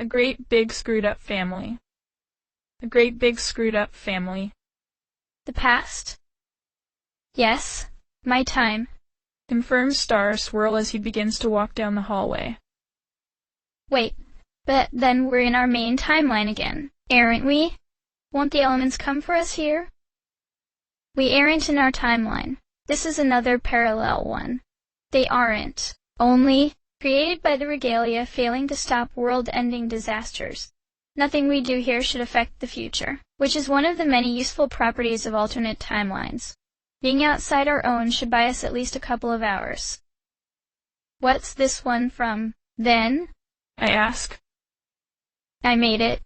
A great big screwed up family. A great big screwed up family. The past? Yes, my time, Confirms Star Swirl as he begins to walk down the hallway. Wait, but then we're in our main timeline again, aren't we? Won't the elements come for us here? We aren't in our timeline. This is another parallel one. They aren't. Only created by the regalia failing to stop world-ending disasters. Nothing we do here should affect the future, which is one of the many useful properties of alternate timelines. Being outside our own should buy us at least a couple of hours. What's this one from, then? I ask. I made it.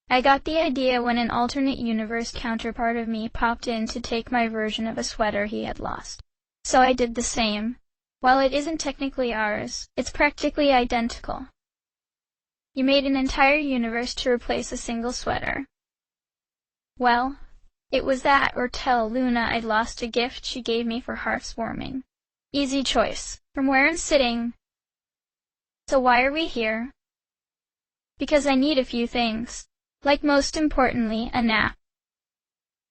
I got the idea when an alternate universe counterpart of me popped in to take my version of a sweater he had lost. So I did the same. While it isn't technically ours, it's practically identical. You made an entire universe to replace a single sweater. Well, it was that or tell Luna I'd lost a gift she gave me for hearth's warming. Easy choice, from where I'm sitting. So why are we here? Because I need a few things, like most importantly, a nap.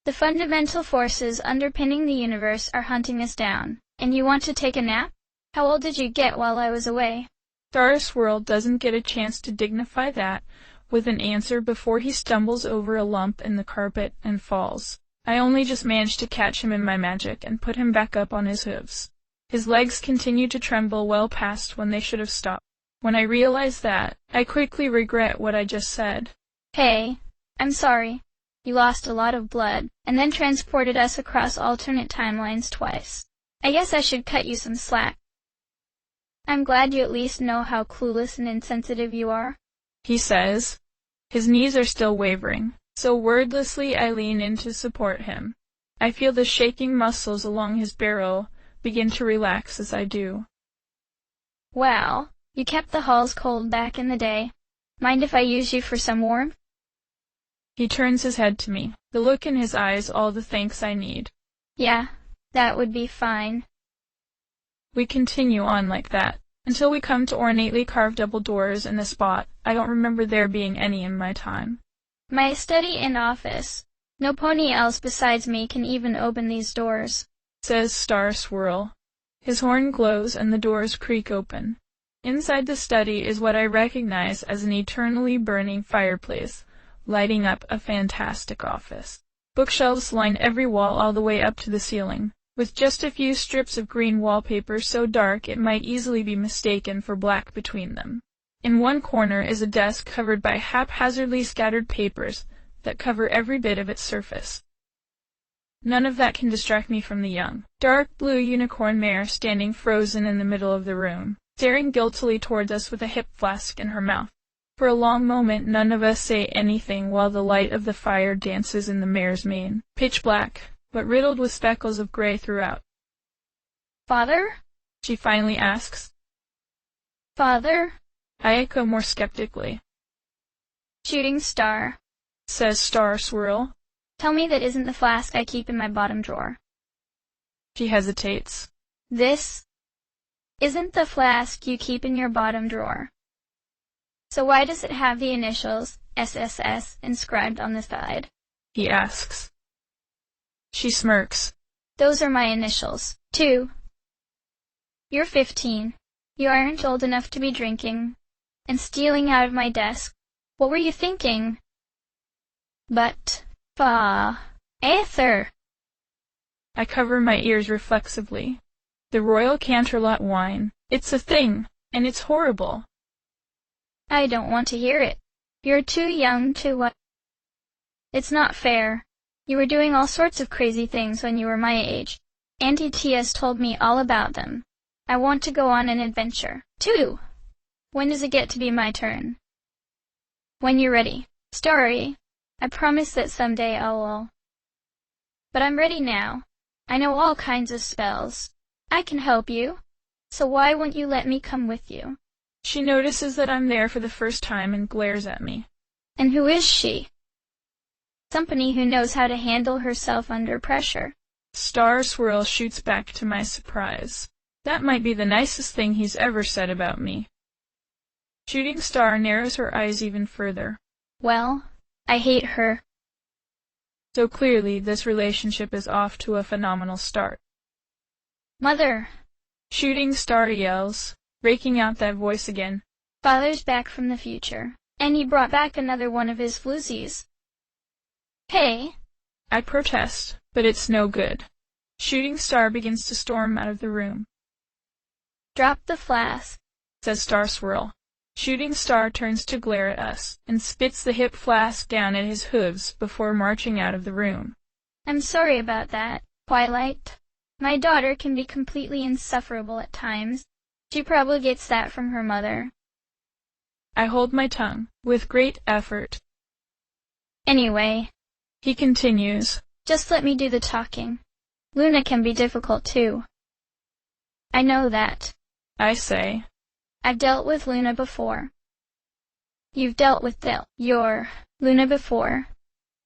The fundamental forces underpinning the universe are hunting us down, and you want to take a nap? How old did you get while I was away? Star Swirl doesn't get a chance to dignify that with an answer before he stumbles over a lump in the carpet and falls. I only just managed to catch him in my magic and put him back up on his hooves. His legs continue to tremble well past when they should have stopped. When I realize that, I quickly regret what I just said. Hey, I'm sorry. You lost a lot of blood, and then transported us across alternate timelines twice. I guess I should cut you some slack. I'm glad you at least know how clueless and insensitive you are, he says. His knees are still wavering, so wordlessly I lean in to support him. I feel the shaking muscles along his barrel begin to relax as I do. Wow, you kept the halls cold back in the day. Mind if I use you for some warmth? He turns his head to me, the look in his eyes all the thanks I need. Yeah, that would be fine. We continue on like that, until we come to ornately carved double doors in a spot I don't remember there being any in my time. My study and office. No pony else besides me can even open these doors, says Star Swirl. His horn glows and the doors creak open. Inside the study is what I recognize as an eternally burning fireplace, lighting up a fantastic office. Bookshelves line every wall all the way up to the ceiling, with just a few strips of green wallpaper so dark it might easily be mistaken for black between them. In one corner is a desk covered by haphazardly scattered papers that cover every bit of its surface. None of that can distract me from the young, dark blue unicorn mare standing frozen in the middle of the room, staring guiltily towards us with a hip flask in her mouth. For a long moment none of us say anything while the light of the fire dances in the mare's mane, pitch black, but riddled with speckles of gray throughout. Father? She finally asks. Father? I echo more skeptically. Shooting star, says Star Swirl. Tell me that isn't the flask I keep in my bottom drawer. She hesitates. This isn't the flask you keep in your bottom drawer. So why does it have the initials SSS inscribed on the side? He asks. She smirks. Those are my initials, too. You're 15. You aren't old enough to be drinking and stealing out of my desk. What were you thinking? But, Aether. I cover my ears reflexively. The Royal Canterlot wine. It's a thing, and it's horrible. I don't want to hear it. You're too young to It's not fair. You were doing all sorts of crazy things when you were my age. Auntie Tia's told me all about them. I want to go on an adventure, too. When does it get to be my turn? When you're ready. Starry. I promise that someday I'll. But I'm ready now. I know all kinds of spells. I can help you. So why won't you let me come with you? She notices that I'm there for the first time and glares at me. And who is she? Somebody who knows how to handle herself under pressure. Star Swirl shoots back to my surprise. That might be the nicest thing he's ever said about me. Shooting Star narrows her eyes even further. Well, I hate her. So clearly this relationship is off to a phenomenal start. Mother! Shooting Star yells, breaking out that voice again. Father's back from the future, and he brought back another one of his floozies. Hey! I protest, but it's no good. Shooting Star begins to storm out of the room. Drop the flask, says Star Swirl. Shooting Star turns to glare at us, and spits the hip flask down at his hooves before marching out of the room. I'm sorry about that, Twilight. My daughter can be completely insufferable at times. She probably gets that from her mother. I hold my tongue, with great effort. Anyway, he continues, just let me do the talking. Luna can be difficult too. I know that. I say. I've dealt with Luna before. You've dealt with your Luna before.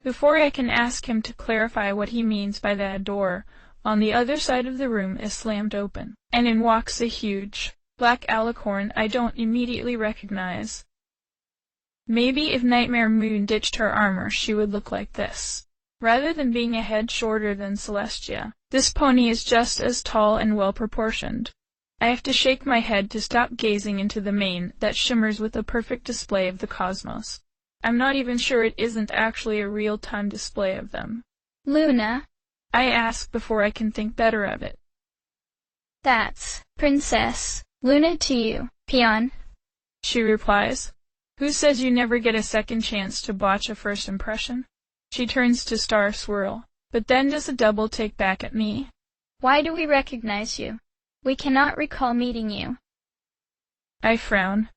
Before I can ask him to clarify what he means by that door, on the other side of the room is slammed open, and in walks a huge, black alicorn I don't immediately recognize. Maybe if Nightmare Moon ditched her armor, she would look like this. Rather than being a head shorter than Celestia, this pony is just as tall and well-proportioned. I have to shake my head to stop gazing into the mane that shimmers with a perfect display of the cosmos. I'm not even sure it isn't actually a real-time display of them. Luna? I ask before I can think better of it. That's Princess Luna to you, peon. She replies. Who says you never get a second chance to botch a first impression? She turns to Star Swirl, but then does a double take back at me. Why do we recognize you? We cannot recall meeting you. I frown.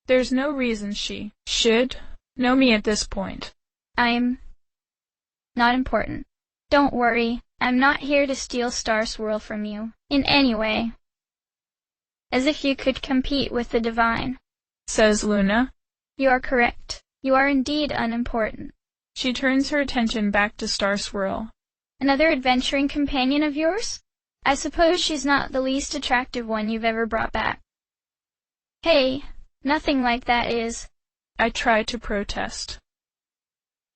There's no reason she should know me at this point. I'm not important. Don't worry, I'm not here to steal Star Swirl from you, in any way. As if you could compete with the divine, says Luna. You are correct. You are indeed unimportant. She turns her attention back to Star Swirl. Another adventuring companion of yours? I suppose she's not the least attractive one you've ever brought back. Hey, nothing like that is. I try to protest.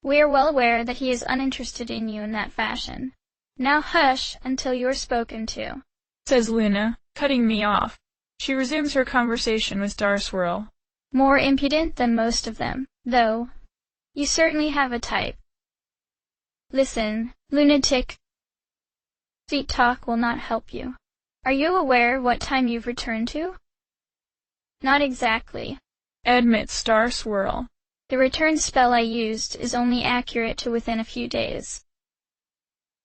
We are well aware that he is uninterested in you in that fashion. Now hush until you are spoken to, says Luna, cutting me off. She resumes her conversation with Star Swirl. More impudent than most of them, though. You certainly have a type. Listen, lunatic. Sweet talk will not help you. Are you aware what time you've returned to? Not exactly, admits Star Swirl. The return spell I used is only accurate to within a few days.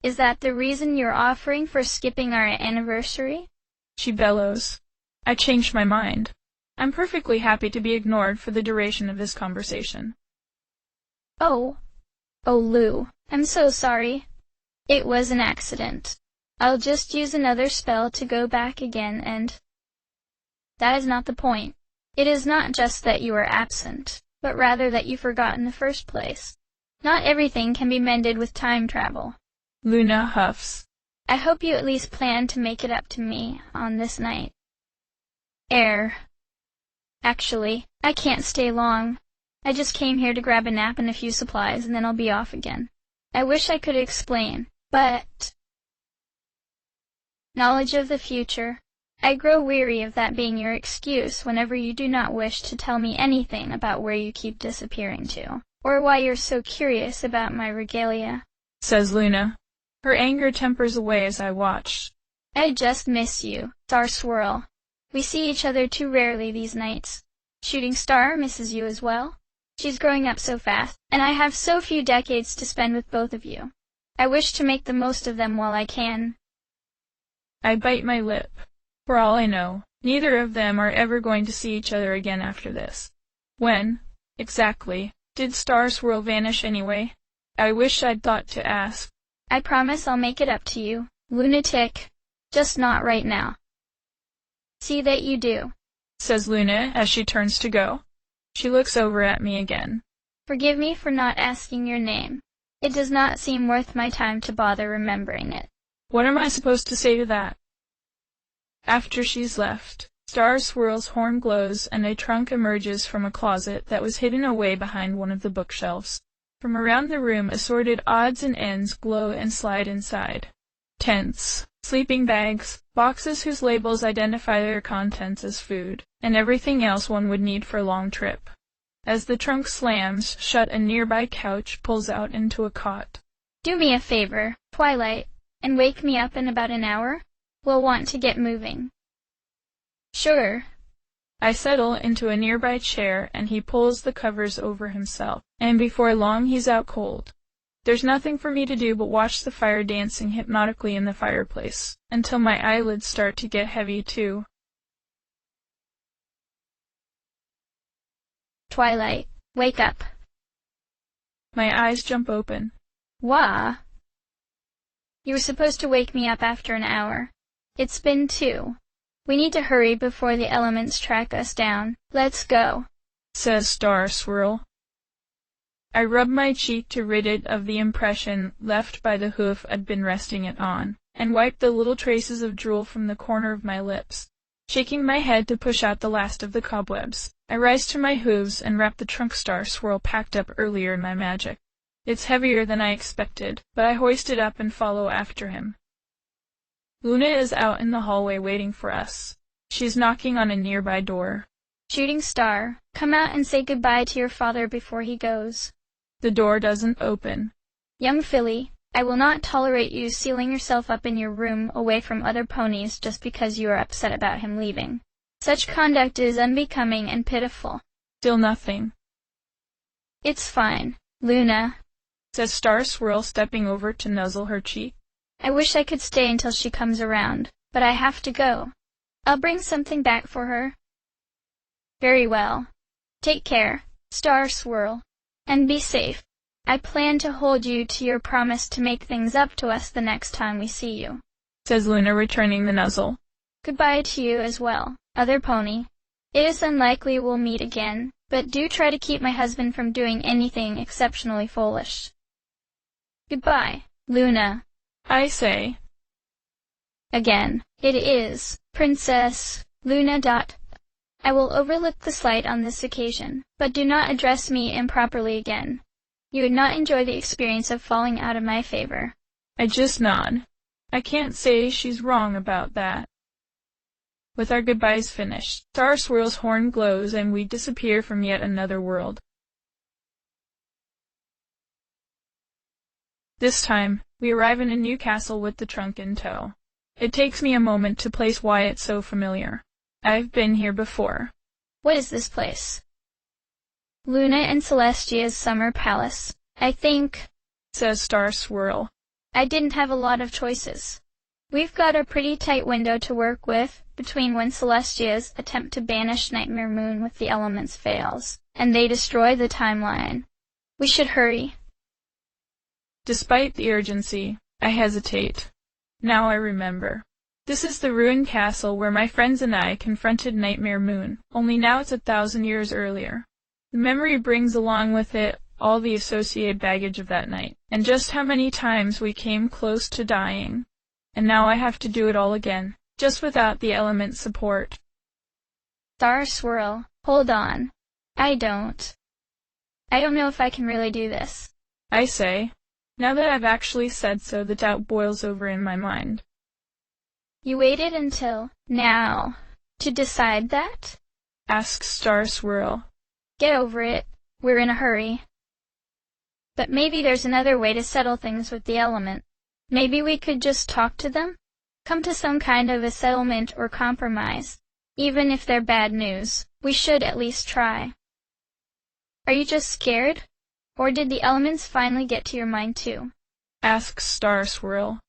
Is that the reason you're offering for skipping our anniversary? She bellows. I changed my mind. I'm perfectly happy to be ignored for the duration of this conversation. Oh, Lou, I'm so sorry. It was an accident. I'll just use another spell to go back again and... That is not the point. It is not just that you are absent, but rather that you forgot in the first place. Not everything can be mended with time travel. Luna huffs. I hope you at least plan to make it up to me on this night. Actually, I can't stay long. I just came here to grab a nap and a few supplies, and then I'll be off again. I wish I could explain, but... Knowledge of the future. I grow weary of that being your excuse whenever you do not wish to tell me anything about where you keep disappearing to, or why you're so curious about my regalia, says Luna. Her anger tempers away as I watch. I just miss you, Star Swirl. We see each other too rarely these nights. Shooting Star misses you as well. She's growing up so fast, and I have so few decades to spend with both of you. I wish to make the most of them while I can. I bite my lip. For all I know, neither of them are ever going to see each other again after this. When, exactly, did Star Swirl vanish anyway? I wish I'd thought to ask. I promise I'll make it up to you, lunatic. Just not right now. See that you do, says Luna as she turns to go. She looks over at me again. Forgive me for not asking your name. It does not seem worth my time to bother remembering it. What am I supposed to say to that? After she's left, Star Swirl's horn glows and a trunk emerges from a closet that was hidden away behind one of the bookshelves. From around the room, assorted odds and ends glow and slide inside. Tents, sleeping bags, boxes whose labels identify their contents as food, and everything else one would need for a long trip. As the trunk slams shut, a nearby couch pulls out into a cot. Do me a favor, Twilight, and wake me up in about an hour. We'll want to get moving. Sure. I settle into a nearby chair and he pulls the covers over himself, and before long he's out cold. There's nothing for me to do but watch the fire dancing hypnotically in the fireplace, until my eyelids start to get heavy too. Twilight, wake up. My eyes jump open. Wah! You were supposed to wake me up after an hour. It's been 2. We need to hurry before the elements track us down. Let's go, says Star Swirl. I rub my cheek to rid it of the impression left by the hoof I'd been resting it on, and wipe the little traces of drool from the corner of my lips. Shaking my head to push out the last of the cobwebs, I rise to my hooves and wrap the trunk Star Swirl packed up earlier in my magic. It's heavier than I expected, but I hoist it up and follow after him. Luna is out in the hallway waiting for us. She's knocking on a nearby door. Shooting Star, come out and say goodbye to your father before he goes. The door doesn't open. Young filly, I will not tolerate you sealing yourself up in your room away from other ponies just because you are upset about him leaving. Such conduct is unbecoming and pitiful. Still nothing. It's fine, Luna, says Star Swirl, stepping over to nuzzle her cheek. I wish I could stay until she comes around, but I have to go. I'll bring something back for her. Very well. Take care, Star Swirl, and be safe. I plan to hold you to your promise to make things up to us the next time we see you, says Luna, returning the nuzzle. Goodbye to you as well, other pony. It is unlikely we'll meet again, but do try to keep my husband from doing anything exceptionally foolish. Goodbye, Luna, I say. Again, it is Princess Luna. I will overlook the slight on this occasion, but do not address me improperly again. You would not enjoy the experience of falling out of my favor. I just nod. I can't say she's wrong about that. With our goodbyes finished, Star Swirl's horn glows and we disappear from yet another world. This time, we arrive in a new castle with the trunk in tow. It takes me a moment to place why it's so familiar. I've been here before. What is this place? Luna and Celestia's summer palace, I think, says Star Swirl. I didn't have a lot of choices. We've got a pretty tight window to work with between when Celestia's attempt to banish Nightmare Moon with the elements fails, and they destroy the timeline. We should hurry. Despite the urgency, I hesitate. Now I remember. This is the ruined castle where my friends and I confronted Nightmare Moon, only now it's 1,000 years earlier. The memory brings along with it all the associated baggage of that night, and just how many times we came close to dying. And now I have to do it all again, just without the element support. Star Swirl, hold on. I don't know if I can really do this, I say. Now that I've actually said so, the doubt boils over in my mind. You waited until now to decide that? Asks Star Swirl. Get over it. We're in a hurry. But maybe there's another way to settle things with the element. Maybe we could just talk to them? Come to some kind of a settlement or compromise. Even if they're bad news, we should at least try. Are you just scared? Or did the elements finally get to your mind too? Asks Star Swirl.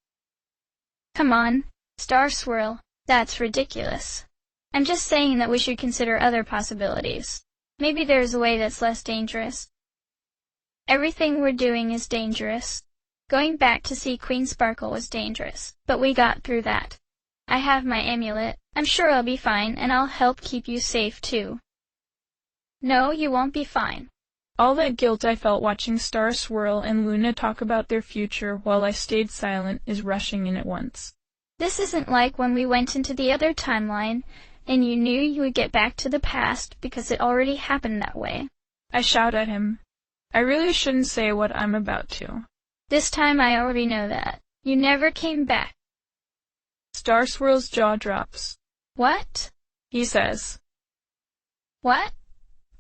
Come on, Star Swirl. That's ridiculous. I'm just saying that we should consider other possibilities. Maybe there's a way that's less dangerous. Everything we're doing is dangerous. Going back to see Queen Sparkle was dangerous, but we got through that. I have my amulet. I'm sure I'll be fine, and I'll help keep you safe too. No, you won't be fine. All that guilt I felt watching Star Swirl and Luna talk about their future while I stayed silent is rushing in at once. This isn't like when we went into the other timeline, and you knew you would get back to the past because it already happened that way. I shout at him. I really shouldn't say what I'm about to. This time I already know that. You never came back. Star Swirl's jaw drops. What? He says. What?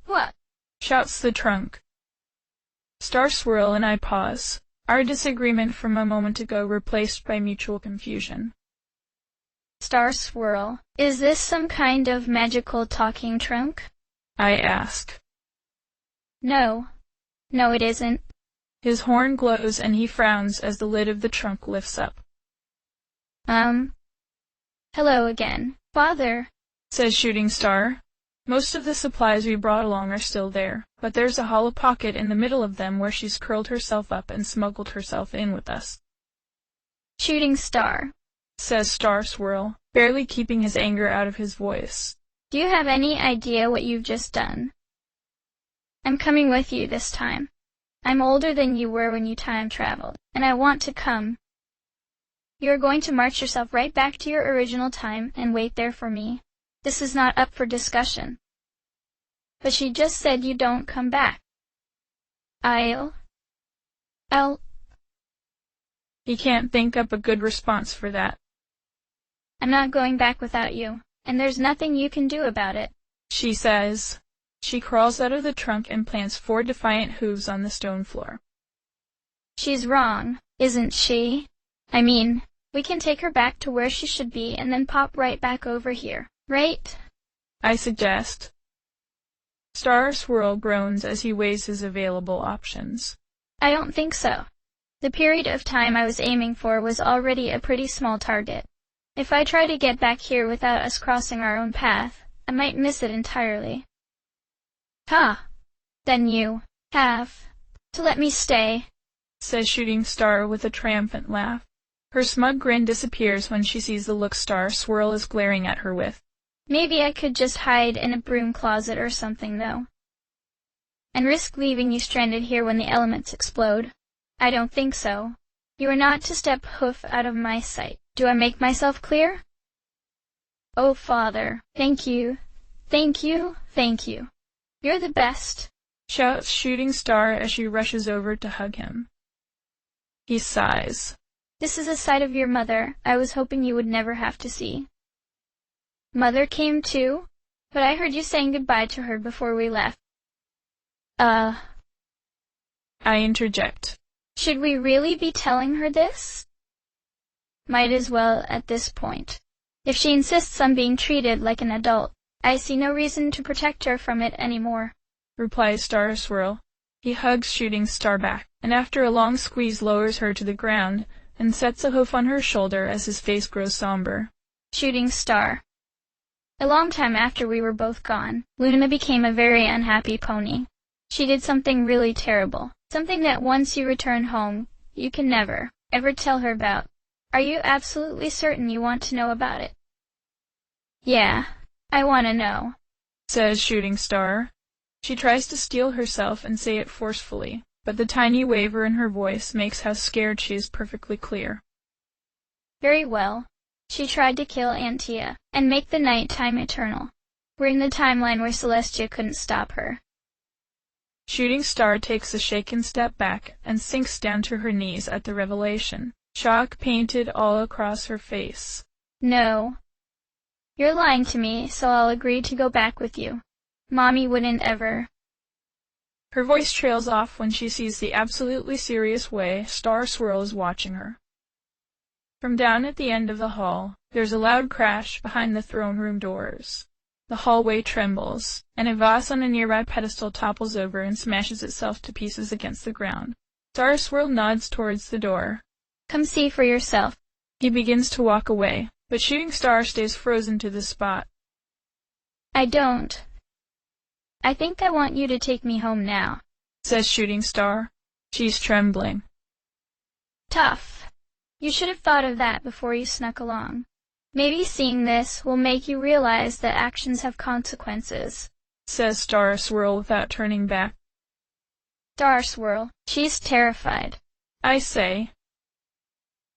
What? Shouts the trunk. Star Swirl and I pause, our disagreement from a moment ago replaced by mutual confusion. Star Swirl, is this some kind of magical talking trunk? I ask. No. No, it isn't. His horn glows and he frowns as the lid of the trunk lifts up. Hello again, Father, says Shooting Star. Most of the supplies we brought along are still there, but there's a hollow pocket in the middle of them where she's curled herself up and smuggled herself in with us. Shooting Star, says Star Swirl, barely keeping his anger out of his voice. Do you have any idea what you've just done? I'm coming with you this time. I'm older than you were when you time traveled, and I want to come. You're going to march yourself right back to your original time and wait there for me. This is not up for discussion. But she just said you don't come back. I'll... He can't think up a good response for that. I'm not going back without you, and there's nothing you can do about it, she says. She crawls out of the trunk and plants 4 defiant hooves on the stone floor. She's wrong, isn't she? I mean, we can take her back to where she should be and then pop right back over here, right? I suggest. Star Swirl groans as he weighs his available options. I don't think so. The period of time I was aiming for was already a pretty small target. If I try to get back here without us crossing our own path, I might miss it entirely. Then you have to let me stay, says Shooting Star with a triumphant laugh. Her smug grin disappears when she sees the look Star Swirl is glaring at her with. Maybe I could just hide in a broom closet or something, though, and risk leaving you stranded here when the elements explode. I don't think so. You are not to step hoof out of my sight. Do I make myself clear? Oh, Father, thank you. Thank you, thank you. You're the best, shouts Shooting Star as she rushes over to hug him. He sighs. This is a side of your mother I was hoping you would never have to see. Mother came too, but I heard you saying goodbye to her before we left. I interject. Should we really be telling her this? Might as well at this point. If she insists on being treated like an adult, I see no reason to protect her from it anymore, replies Star Swirl. He hugs Shooting Star back, and after a long squeeze lowers her to the ground and sets a hoof on her shoulder as his face grows somber. Shooting Star. A long time after we were both gone, Luna became a very unhappy pony. She did something really terrible, something that once you return home, you can never, ever tell her about. Are you absolutely certain you want to know about it? Yeah. I want to know, says Shooting Star. She tries to steel herself and say it forcefully, but the tiny waver in her voice makes how scared she is perfectly clear. Very well. She tried to kill Antia and make the night time eternal. We're in the timeline where Celestia couldn't stop her. Shooting Star takes a shaken step back and sinks down to her knees at the revelation, shock painted all across her face. No. You're lying to me, so I'll agree to go back with you. Mommy wouldn't ever. Her voice trails off when she sees the absolutely serious way Star Swirl is watching her. From down at the end of the hall, there's a loud crash behind the throne room doors. The hallway trembles, and a vase on a nearby pedestal topples over and smashes itself to pieces against the ground. Star Swirl nods towards the door. Come see for yourself. He begins to walk away, but Shooting Star stays frozen to the spot. I don't. I think I want you to take me home now, says Shooting Star. She's trembling. Tough. You should have thought of that before you snuck along. Maybe seeing this will make you realize that actions have consequences, says Star Swirl without turning back. Star Swirl, she's terrified. I say.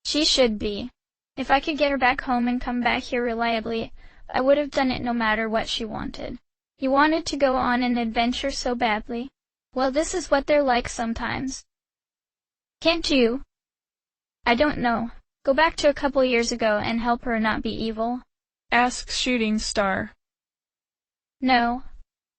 She should be. If I could get her back home and come back here reliably, I would have done it no matter what she wanted. You wanted to go on an adventure so badly. Well, this is what they're like sometimes. Can't you? I don't know. Go back to a couple years ago and help her not be evil? Asks Shooting Star. No.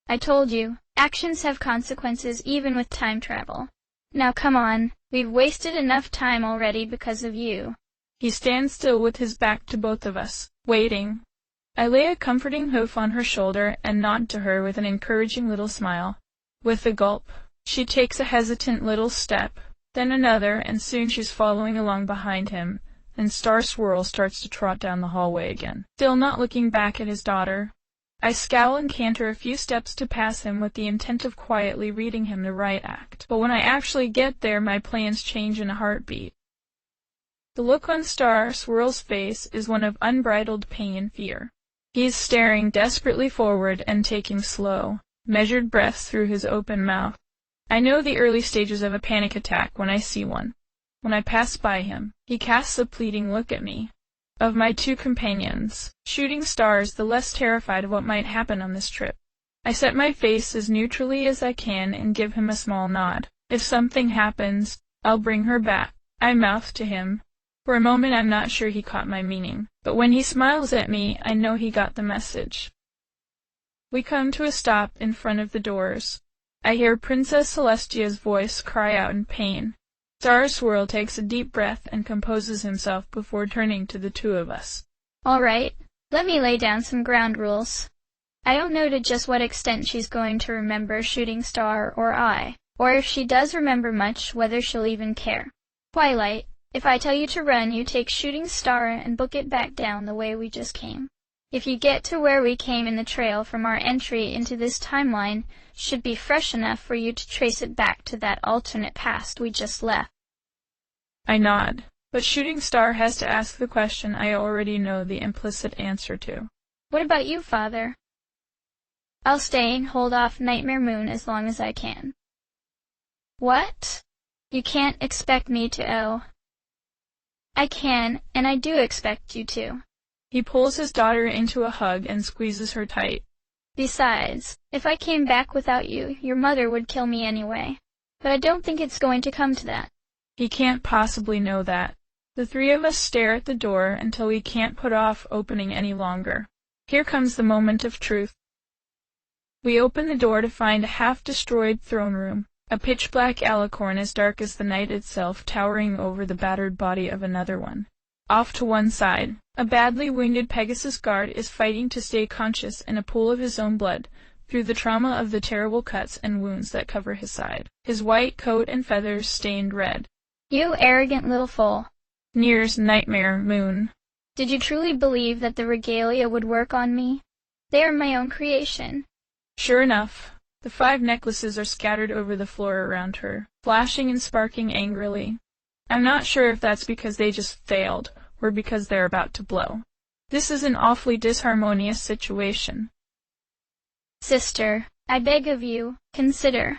I told you, actions have consequences even with time travel. Now come on, we've wasted enough time already because of you. He stands still with his back to both of us, waiting. I lay a comforting hoof on her shoulder and nod to her with an encouraging little smile. With a gulp, she takes a hesitant little step, then another, and soon she's following along behind him, and Star Swirl starts to trot down the hallway again, still not looking back at his daughter. I scowl and canter a few steps to pass him with the intent of quietly reading him the right act, but when I actually get there, my plans change in a heartbeat. The look on Star Swirl's face is one of unbridled pain and fear. He is staring desperately forward and taking slow, measured breaths through his open mouth. I know the early stages of a panic attack when I see one. When I pass by him, he casts a pleading look at me. Of my two companions, Shooting Star is the less terrified of what might happen on this trip. I set my face as neutrally as I can and give him a small nod. If something happens, I'll bring her back, I mouth to him. For a moment I'm not sure he caught my meaning, but when he smiles at me, I know he got the message. We come to a stop in front of the doors. I hear Princess Celestia's voice cry out in pain. Star Swirl takes a deep breath and composes himself before turning to the two of us. All right, let me lay down some ground rules. I don't know to just what extent she's going to remember Shooting Star or I, or if she does remember much, whether she'll even care. Twilight, if I tell you to run, you take Shooting Star and book it back down the way we just came. If you get to where we came in the trail from our entry into this timeline, should be fresh enough for you to trace it back to that alternate past we just left. I nod, but Shooting Star has to ask the question I already know the implicit answer to. What about you, Father? I'll stay and hold off Nightmare Moon as long as I can. What? You can't expect me to, I can, and I do expect you to. He pulls his daughter into a hug and squeezes her tight. Besides, if I came back without you, your mother would kill me anyway. But I don't think it's going to come to that. He can't possibly know that. The three of us stare at the door until we can't put off opening any longer. Here comes the moment of truth. We open the door to find a half-destroyed throne room, a pitch-black alicorn as dark as the night itself towering over the battered body of another one. Off to one side, a badly wounded Pegasus guard is fighting to stay conscious in a pool of his own blood, through the trauma of the terrible cuts and wounds that cover his side, his white coat and feathers stained red. You arrogant little fool, sneers Nightmare Moon. Did you truly believe that the regalia would work on me? They are my own creation. Sure enough, the 5 necklaces are scattered over the floor around her, flashing and sparking angrily. I'm not sure if that's because they just failed, or because they're about to blow. This is an awfully disharmonious situation. Sister, I beg of you, consider.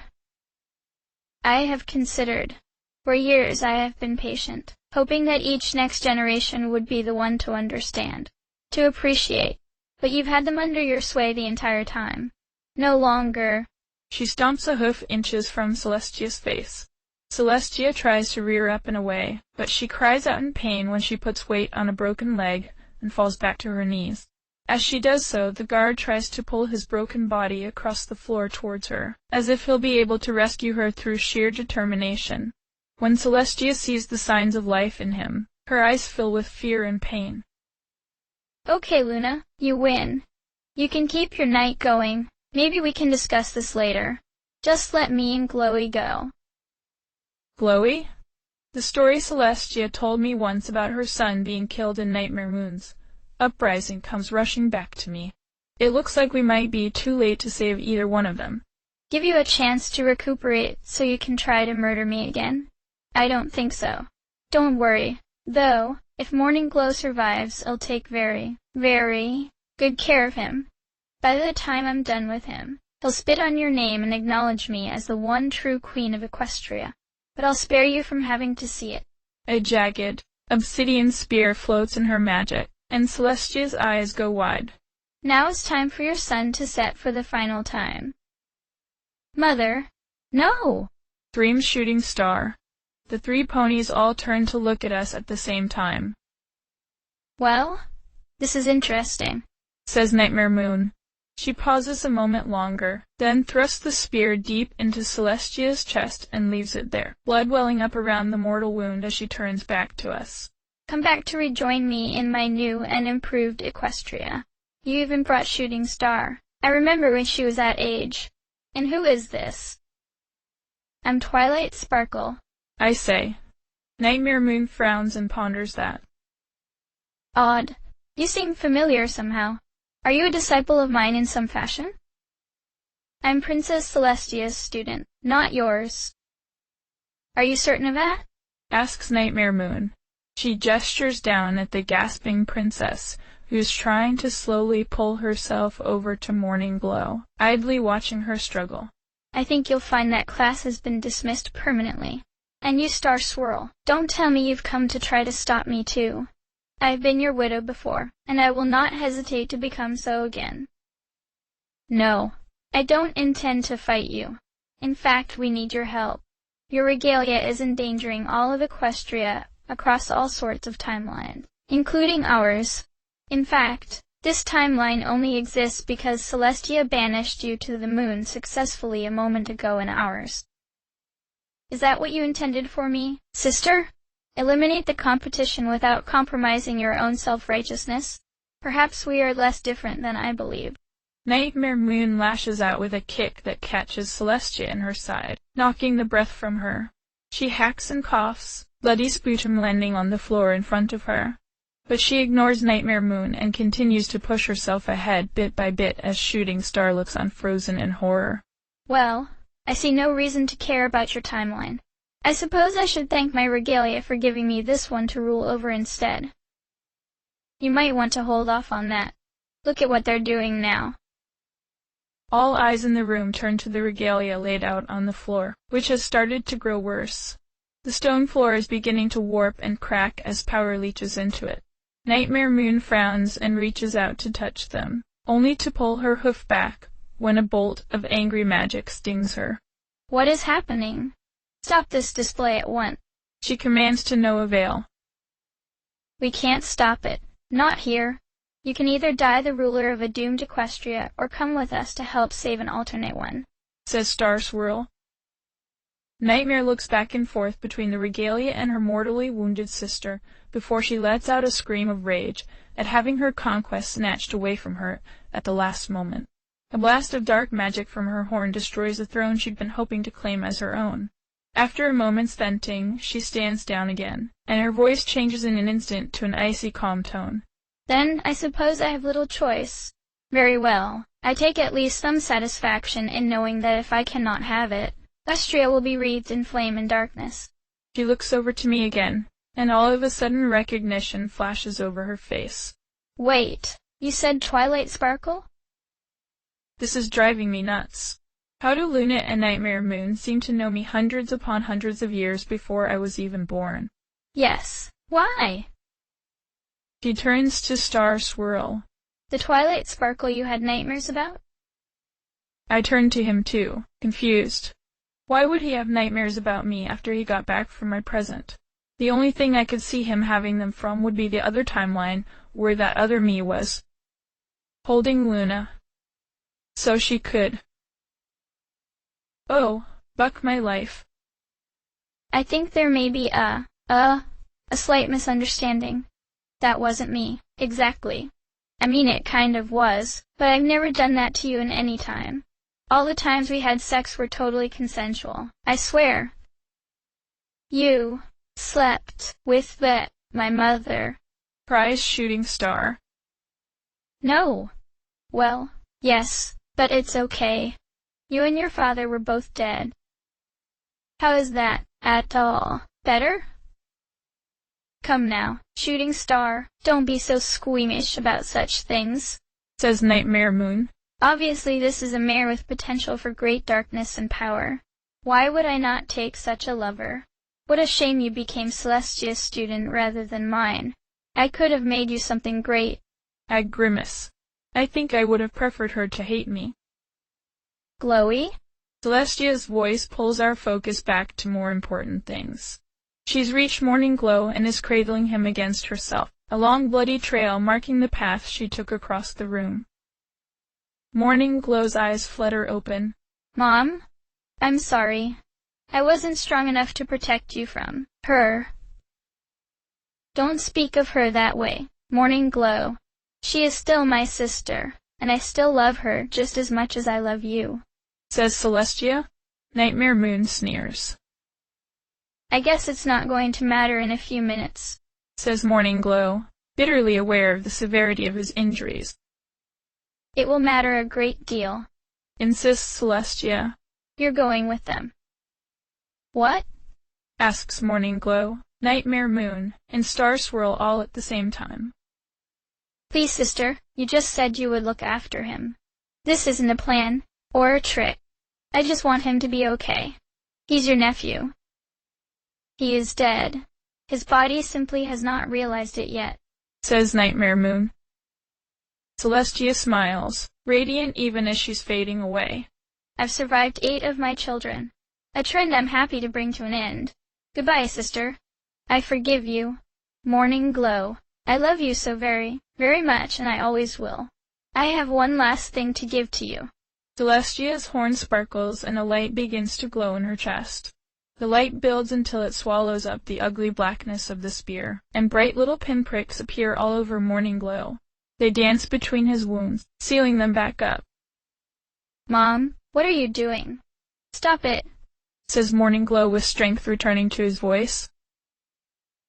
I have considered. For years I have been patient, hoping that each next generation would be the one to understand, to appreciate, but you've had them under your sway the entire time. No longer. She stomps a hoof inches from Celestia's face. Celestia tries to rear up and away, but she cries out in pain when she puts weight on a broken leg and falls back to her knees. As she does so, the guard tries to pull his broken body across the floor towards her, as if he'll be able to rescue her through sheer determination. When Celestia sees the signs of life in him, her eyes fill with fear and pain. Okay, Luna, you win. You can keep your night going. Maybe we can discuss this later. Just let me and Chloe go. Chloe? The story Celestia told me once about her son being killed in Nightmare Moons. Uprising comes rushing back to me. It looks like we might be too late to save either one of them. Give you a chance to recuperate so you can try to murder me again? I don't think so. Don't worry. Though, if Morning Glow survives, I'll take very, very good care of him. By the time I'm done with him, he'll spit on your name and acknowledge me as the one true queen of Equestria. But I'll spare you from having to see it. A jagged, obsidian spear floats in her magic, and Celestia's eyes go wide. Now it's time for your sun to set for the final time. Mother, no! Screams Shooting Star. The three ponies all turn to look at us at the same time. Well, this is interesting, says Nightmare Moon. She pauses a moment longer, then thrusts the spear deep into Celestia's chest and leaves it there, blood welling up around the mortal wound as she turns back to us. Come back to rejoin me in my new and improved Equestria. You even brought Shooting Star. I remember when she was that age. And who is this? I'm Twilight Sparkle, I say. Nightmare Moon frowns and ponders that. Odd. You seem familiar somehow. Are you a disciple of mine in some fashion? I'm Princess Celestia's student, not yours. Are you certain of that? Asks Nightmare Moon. She gestures down at the gasping princess, who's trying to slowly pull herself over to Morning Glow, idly watching her struggle. I think you'll find that class has been dismissed permanently. And you, Star Swirl, don't tell me you've come to try to stop me too. I've been your widow before, and I will not hesitate to become so again. No, I don't intend to fight you. In fact, we need your help. Your regalia is endangering all of Equestria across all sorts of timelines, including ours. In fact, this timeline only exists because Celestia banished you to the moon successfully a moment ago in ours. Is that what you intended for me, sister? Eliminate the competition without compromising your own self-righteousness? Perhaps we are less different than I believe. Nightmare Moon lashes out with a kick that catches Celestia in her side, knocking the breath from her. She hacks and coughs, bloody sputum landing on the floor in front of her. But she ignores Nightmare Moon and continues to push herself ahead bit by bit as Shooting Star looks unfrozen in horror. Well, I see no reason to care about your timeline. I suppose I should thank my regalia for giving me this one to rule over instead. You might want to hold off on that. Look at what they're doing now. All eyes in the room turn to the regalia laid out on the floor, which has started to grow worse. The stone floor is beginning to warp and crack as power leaches into it. Nightmare Moon frowns and reaches out to touch them, only to pull her hoof back when a bolt of angry magic stings her. What is happening? Stop this display at once. She commands to no avail. We can't stop it. Not here. You can either die the ruler of a doomed Equestria or come with us to help save an alternate one, says Star Swirl. Nightmare looks back and forth between the regalia and her mortally wounded sister before she lets out a scream of rage at having her conquest snatched away from her at the last moment. A blast of dark magic from her horn destroys the throne she'd been hoping to claim as her own. After a moment's venting, she stands down again, and her voice changes in an instant to an icy calm tone. Then I suppose I have little choice. Very well. I take at least some satisfaction in knowing that if I cannot have it, Equestria will be wreathed in flame and darkness. She looks over to me again, and all of a sudden recognition flashes over her face. Wait, you said Twilight Sparkle? This is driving me nuts. How do Luna and Nightmare Moon seem to know me hundreds upon hundreds of years before I was even born? Yes. Why? She turns to Star Swirl. The Twilight Sparkle you had nightmares about? I turn to him too, confused. Why would he have nightmares about me after he got back from my present? The only thing I could see him having them from would be the other timeline where that other me was. Holding Luna. So she could. Oh, Buck my life. I think there may be a slight misunderstanding. That wasn't me, exactly. I mean, it kind of was, but I've never done that to you in any time. All the times we had sex were totally consensual, I swear. You slept with my mother. Cries Shooting Star. No. Well, yes, but it's okay. You and your father were both dead. How is that at all better? Come now, Shooting Star, don't be so squeamish about such things, says Nightmare Moon. Obviously this is a mare with potential for great darkness and power. Why would I not take such a lover? What a shame you became Celestia's student rather than mine. I could have made you something great. I grimace. I think I would have preferred her to hate me. Glowy? Celestia's voice pulls our focus back to more important things. She's reached Morning Glow and is cradling him against herself, a long bloody trail marking the path she took across the room. Morning Glow's eyes flutter open. Mom? I'm sorry. I wasn't strong enough to protect you from her. Don't speak of her that way, Morning Glow. She is still my sister, and I still love her just as much as I love you, says Celestia. Nightmare Moon sneers. I guess it's not going to matter in a few minutes, says Morning Glow, bitterly aware of the severity of his injuries. It will matter a great deal, insists Celestia. You're going with them. What? Asks Morning Glow, Nightmare Moon, and Star Swirl all at the same time. Please, sister, you just said you would look after him. This isn't a plan, or a trick. I just want him to be okay. He's your nephew. He is dead. His body simply has not realized it yet, says Nightmare Moon. Celestia smiles, radiant even as she's fading away. I've survived 8 of my children, a trend I'm happy to bring to an end. Goodbye, sister. I forgive you. Morning Glow. I love you so very, very much, and I always will. I have one last thing to give to you. Celestia's horn sparkles and a light begins to glow in her chest. The light builds until it swallows up the ugly blackness of the spear, and bright little pinpricks appear all over Morning Glow. They dance between his wounds, sealing them back up. Mom, what are you doing? Stop it, says Morning Glow with strength returning to his voice.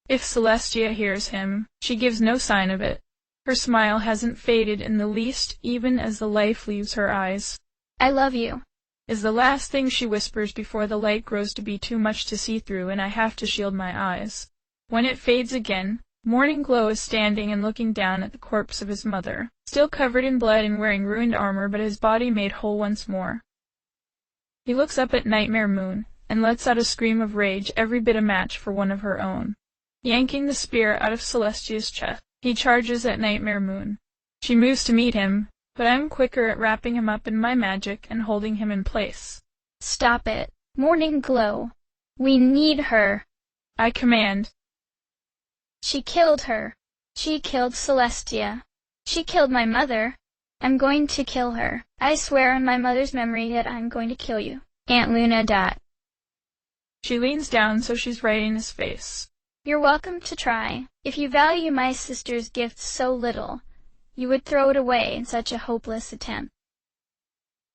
If Celestia hears him, she gives no sign of it. Her smile hasn't faded in the least, even as the life leaves her eyes. I love you, is the last thing she whispers before the light grows to be too much to see through and I have to shield my eyes. When it fades again, Morning Glow is standing and looking down at the corpse of his mother, still covered in blood and wearing ruined armor but his body made whole once more. He looks up at Nightmare Moon, and lets out a scream of rage every bit a match for one of her own. Yanking the spear out of Celestia's chest, he charges at Nightmare Moon. She moves to meet him, but I'm quicker at wrapping him up in my magic and holding him in place. Stop it, Morning Glow. We need her, I command. She killed her. She killed Celestia. She killed my mother. I'm going to kill her. I swear on my mother's memory that I'm going to kill you. Aunt Luna. She leans down so she's right in his face. You're welcome to try. If you value my sister's gifts so little, you would throw it away in such a hopeless attempt.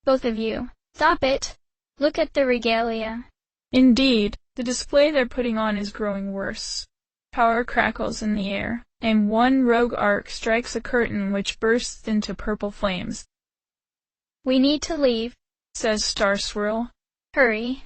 Both of you, stop it. Look at the regalia. Indeed, the display they're putting on is growing worse. Power crackles in the air, and one rogue arc strikes a curtain which bursts into purple flames. We need to leave, says Star Swirl. Hurry.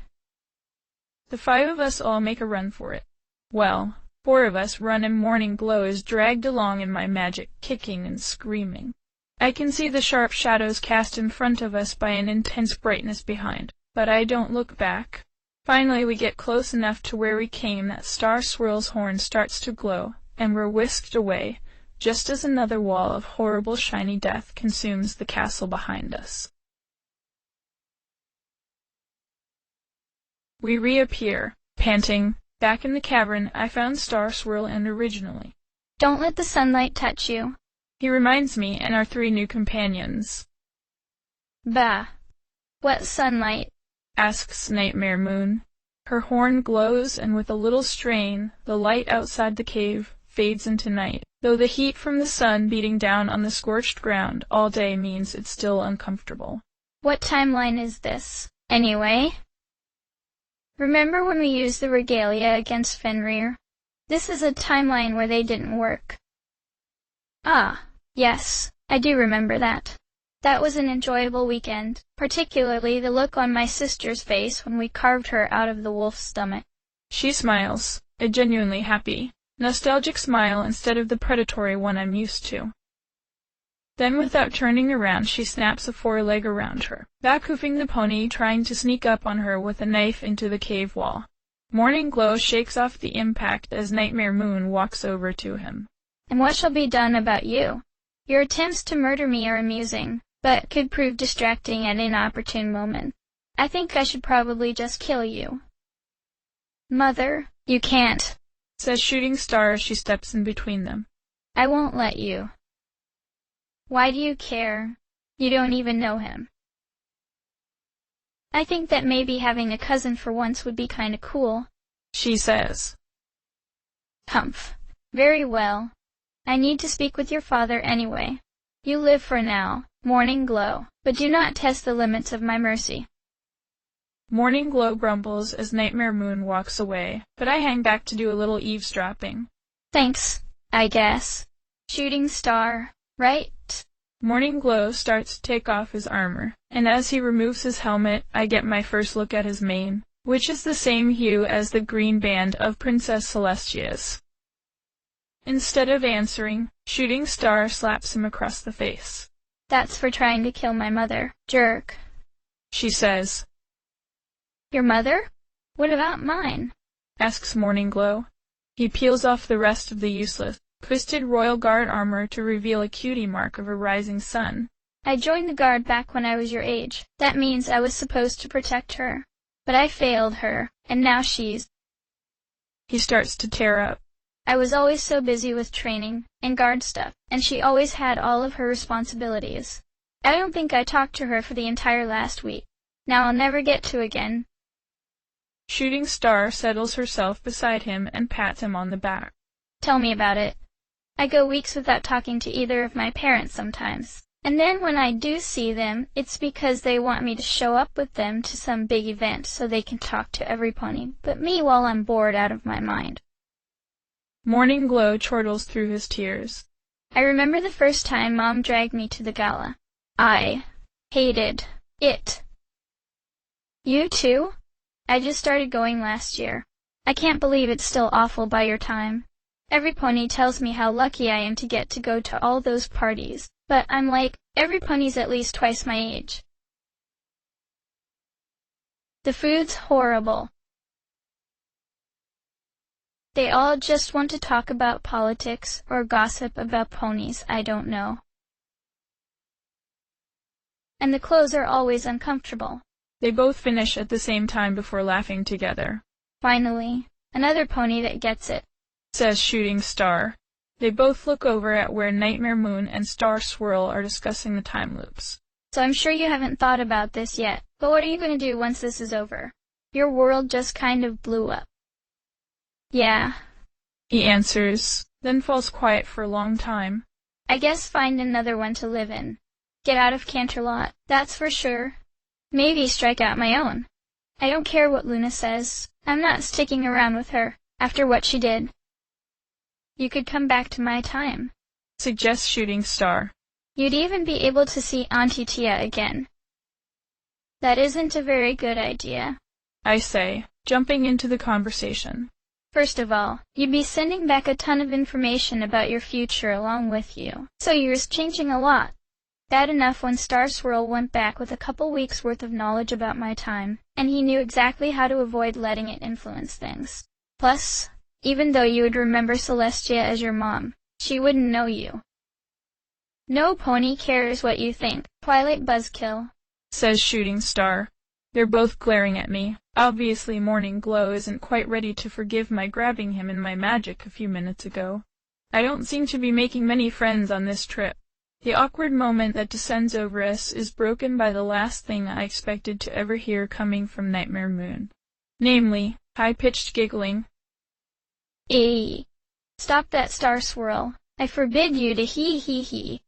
The 5 of us all make a run for it. Well, 4 of us run and Morning Glow is dragged along in my magic, kicking and screaming. I can see the sharp shadows cast in front of us by an intense brightness behind, but I don't look back. Finally we get close enough to where we came that Star Swirl's horn starts to glow, and we're whisked away, just as another wall of horrible shiny death consumes the castle behind us. We reappear, panting. Back in the cavern, I found Star Swirl and originally. Don't let the sunlight touch you, he reminds me, and our 3 new companions. Bah! What sunlight? Asks Nightmare Moon. Her horn glows, and with a little strain, the light outside the cave fades into night, though the heat from the sun beating down on the scorched ground all day means it's still uncomfortable. What timeline is this, anyway? Remember when we used the regalia against Fenrir? This is a timeline where they didn't work. Ah, yes, I do remember that. That was an enjoyable weekend, particularly the look on my sister's face when we carved her out of the wolf's stomach. She smiles, a genuinely happy, nostalgic smile instead of the predatory one I'm used to. Then without turning around she snaps a foreleg around her, back-hoofing the pony trying to sneak up on her with a knife into the cave wall. Morning Glow shakes off the impact as Nightmare Moon walks over to him. And what shall be done about you? Your attempts to murder me are amusing, but could prove distracting at an inopportune moment. I think I should probably just kill you. Mother, you can't, says Shooting Star as she steps in between them. I won't let you. Why do you care? You don't even know him. I think that maybe having a cousin for once would be kinda cool, she says. Humph. Very well. I need to speak with your father anyway. You live for now, Morning Glow, but do not test the limits of my mercy. Morning Glow grumbles as Nightmare Moon walks away, but I hang back to do a little eavesdropping. Thanks, I guess. Shooting Star, right? Morning Glow starts to take off his armor, and as he removes his helmet, I get my first look at his mane, which is the same hue as the green band of Princess Celestia's. Instead of answering, Shooting Star slaps him across the face. That's for trying to kill my mother, jerk, she says. Your mother? What about mine? Asks Morning Glow. He peels off the rest of the useless, twisted Royal Guard armor to reveal a cutie mark of a rising sun. I joined the Guard back when I was your age. That means I was supposed to protect her. But I failed her, and now she's... He starts to tear up. I was always so busy with training and Guard stuff, and she always had all of her responsibilities. I don't think I talked to her for the entire last week. Now I'll never get to again. Shooting Star settles herself beside him and pats him on the back. Tell me about it. I go weeks without talking to either of my parents sometimes. And then when I do see them, it's because they want me to show up with them to some big event so they can talk to every pony but me while I'm bored out of my mind. Morning Glow chortles through his tears. I remember the first time Mom dragged me to the gala. I hated it. You too? I just started going last year. I can't believe it's still awful by your time. Every pony tells me how lucky I am to get to go to all those parties, but I'm like, every pony's at least twice my age. The food's horrible. They all just want to talk about politics or gossip about ponies I don't know. And the clothes are always uncomfortable. They both finish at the same time before laughing together. Finally, another pony that gets it, says Shooting Star. They both look over at where Nightmare Moon and Star Swirl are discussing the time loops. So I'm sure you haven't thought about this yet, but what are you going to do once this is over? Your world just kind of blew up. Yeah, he answers, then falls quiet for a long time. I guess find another one to live in. Get out of Canterlot, that's for sure. Maybe strike out my own. I don't care what Luna says. I'm not sticking around with her, after what she did. You could come back to my time, suggests Shooting Star. You'd even be able to see Auntie Tia again. That isn't a very good idea, I say, jumping into the conversation. First of all, you'd be sending back a ton of information about your future along with you, so you're changing a lot. Bad enough when Star Swirl went back with a couple weeks' worth of knowledge about my time, and he knew exactly how to avoid letting it influence things. Plus, even though you would remember Celestia as your mom, she wouldn't know you. No pony cares what you think, Twilight Buzzkill, says Shooting Star. They're both glaring at me. Obviously Morning Glow isn't quite ready to forgive my grabbing him in my magic a few minutes ago. I don't seem to be making many friends on this trip. The awkward moment that descends over us is broken by the last thing I expected to ever hear coming from Nightmare Moon. Namely, high-pitched giggling. Eee! Stop that, Star Swirl. I forbid you to hee.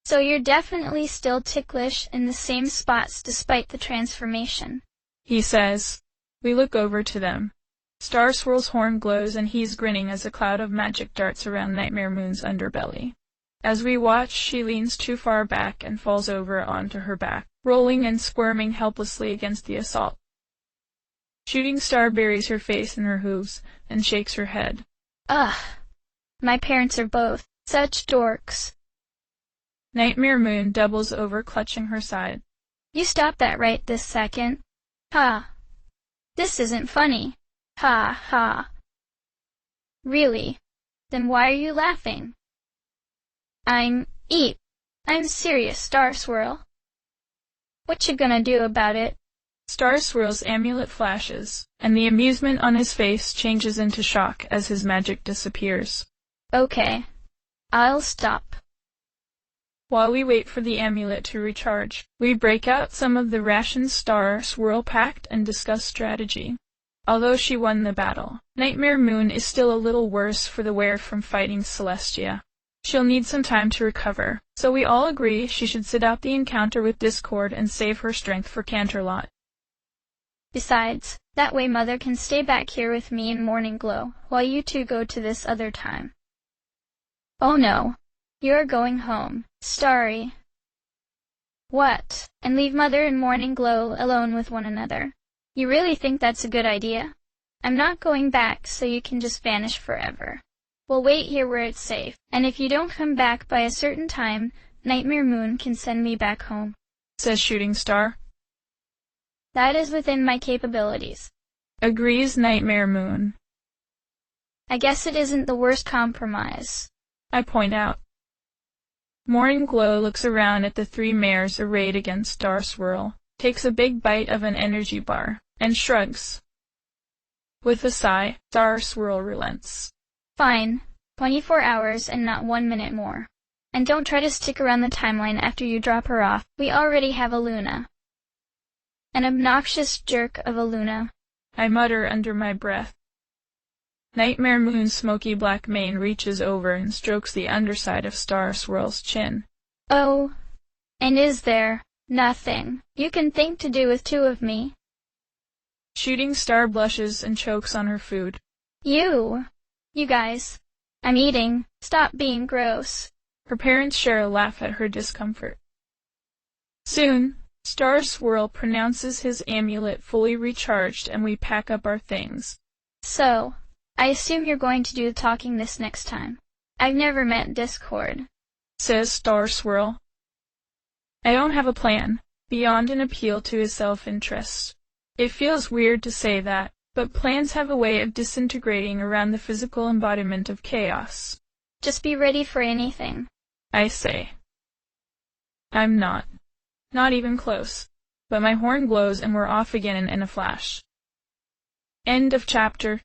So you're definitely still ticklish in the same spots despite the transformation, he says. We look over to them. Star Swirl's horn glows and he's grinning as a cloud of magic darts around Nightmare Moon's underbelly. As we watch, she leans too far back and falls over onto her back, rolling and squirming helplessly against the assault. Shooting Star buries her face in her hooves and shakes her head. Ugh! My parents are both such dorks. Nightmare Moon doubles over, clutching her side. You stop that right this second. Ha! This isn't funny. Ha ha. Really? Then why are you laughing? I'm serious, Star Swirl. What you gonna do about it? Star Swirl's amulet flashes, and the amusement on his face changes into shock as his magic disappears. Okay, I'll stop. While we wait for the amulet to recharge, we break out some of the rations Star Swirl packed and discuss strategy. Although she won the battle, Nightmare Moon is still a little worse for the wear from fighting Celestia. She'll need some time to recover, so we all agree she should sit out the encounter with Discord and save her strength for Canterlot. Besides, that way Mother can stay back here with me in Morning Glow, while you two go to this other time. Oh no, you're going home, Starry. What? And leave Mother and Morning Glow alone with one another? You really think that's a good idea? I'm not going back, so you can just vanish forever. We'll wait here where it's safe, and if you don't come back by a certain time, Nightmare Moon can send me back home, says Shooting Star. That is within my capabilities, agrees Nightmare Moon. I guess it isn't the worst compromise, I point out. Morning Glow looks around at the three mares arrayed against Star Swirl, takes a big bite of an energy bar, and shrugs. With a sigh, Star Swirl relents. Fine, 24 hours and not 1 minute more. And don't try to stick around the timeline after you drop her off. We already have a Luna. An obnoxious jerk of a Luna, I mutter under my breath. Nightmare Moon's smoky black mane reaches over and strokes the underside of Star Swirl's chin. Oh, and is there nothing you can think to do with two of me? Shooting Star blushes and chokes on her food. You guys, I'm eating. Stop being gross. Her parents share a laugh at her discomfort. Soon, Star Swirl pronounces his amulet fully recharged and we pack up our things. So, I assume you're going to do the talking this next time. I've never met Discord, says Star Swirl. I don't have a plan, beyond an appeal to his self-interest. It feels weird to say that, but plans have a way of disintegrating around the physical embodiment of chaos. Just be ready for anything, I say. I'm not even close, but my horn glows and we're off again in a flash. End of chapter.